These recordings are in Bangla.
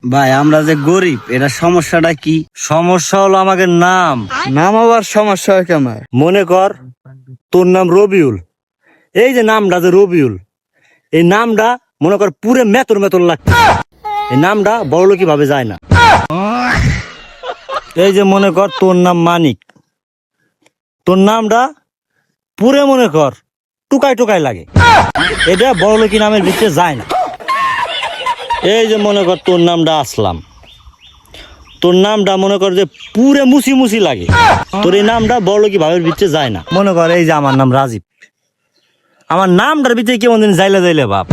ভাই আমরা যে গরিব, এটা সমস্যাটা কি? সমস্যা হলো আমাকে নাম আবার সমস্যা হয় কেমন? মনে কর তোর নাম রবিউল। এই যে নামটা যে রবিউল, এই নামটা মনে কর পুরে মেতর মেতর লাগছে। এই নামটা বড়লোকি ভাবে যায় না। এই যে মনে কর তোর নাম মানিক, তোর নামটা পুরে মনে কর টুকাই টুকাই লাগে। এটা বড়লোকি নামের ভিতরে যায় না। এই যে মনে কর তোর নামটা আসলাম, তোর নামটা মনে কর যে পুরে মুছি মুছি লাগে। তোর এই নামটা বড়লোকি ভাবের ভিতরে যায় না। মনে কর এই যে আমার নাম রাজীব, আমার নামটার ভিতরে কেমন দিন যাইলে যাইলে বাপ,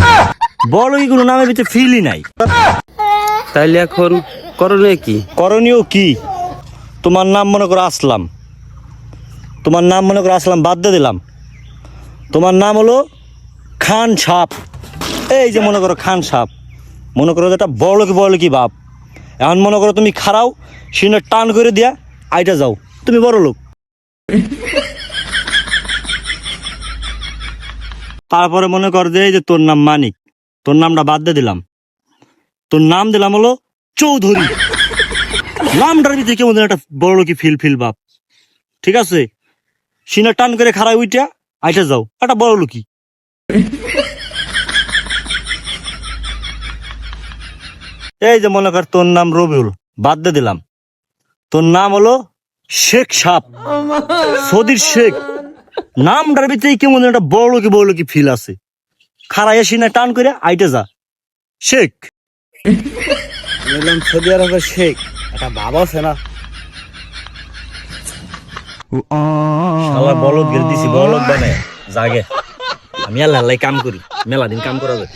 বড়লোকি কোনো নামের ভিতরে ফিলই নাই। তাইলে এখন করণীয় কি? করণীয় কি? তোমার নাম মনে করো আসলাম, তোমার নাম মনে করো আসলাম বাদ দিয়ে দিলাম, তোমার নাম হলো খান সাপ। এই যে মনে করো খান সাপ, মনে করো যেটা বড়লোকি বাপ। এখন মনে করো তুমি খারাও সিনে টান করে দিয়া আইটা যাও, তুমি বড় লোক। তারপরে মনে কর যে এই যে তোর নাম মানিক, তোর নামটা বাদ দিয়ে দিলাম, তোর নাম দিলাম হলো চৌধুরী। নামটার ভিতরে কেমন একটা বড়লোকি ফিল বাপ, ঠিক আছে? সিনা টান করে খারাই উইটা আইটা যাও, একটা বড়লোকি। এই যে মনে কর তোর নাম রবিউল, বাদ দিয়ে দিলাম, তোর নাম হলো শেখ সাপ, সদির শেখ। নামটার ভিতরে কেমন একটা বড়লোকি ফিল আছে। খারাইয়া সিনা টান করে আইটা যা, শেখ। বললাম সৌদি আরবের শেখ, একটা বাবা আছে না? শালা বলদ গেল দিছি, বলদ বানায় জাগে। আমি আল্লাহ কাম করি, মেলা দিন কাম করা যায়।